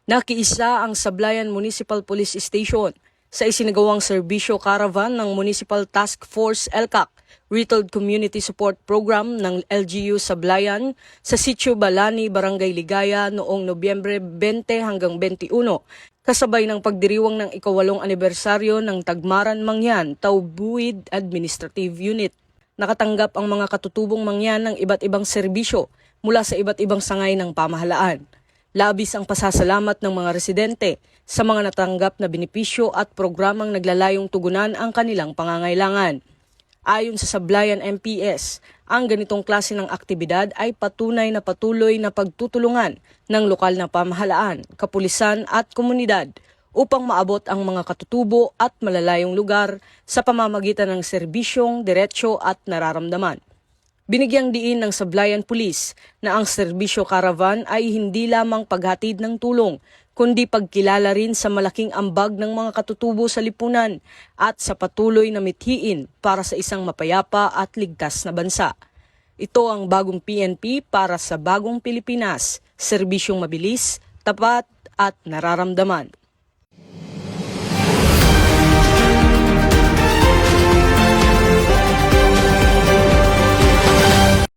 Nakiisa ang Sablayan Municipal Police Station sa isinagawang serbisyo caravan ng Municipal Task Force LCAC Retold Community Support Program ng LGU Sablayan sa Sitio Balani, Barangay Ligaya noong Nobyembre 20 hanggang 21, kasabay ng pagdiriwang ng ika-8 anibersaryo ng Tagmaran Mangyan Taubuid Administrative Unit. Nakatanggap ang mga katutubong Mangyan ng iba't ibang serbisyo mula sa iba't ibang sangay ng pamahalaan. Labis ang pasasalamat ng mga residente sa mga natanggap na benepisyo at programang naglalayong tugunan ang kanilang pangangailangan. Ayon sa Sablayan MPS, ang ganitong klase ng aktibidad ay patunay na patuloy na pagtutulungan ng lokal na pamahalaan, kapulisan at komunidad upang maabot ang mga katutubo at malalayong lugar sa pamamagitan ng serbisyong diretsyo at nararamdaman. Binigyang diin ng Sablayan Police na ang serbisyo caravan ay hindi lamang paghatid ng tulong, kundi pagkilala rin sa malaking ambag ng mga katutubo sa lipunan at sa patuloy na mithiin para sa isang mapayapa at ligtas na bansa. Ito ang bagong PNP para sa bagong Pilipinas, serbisyong mabilis, tapat at nararamdaman.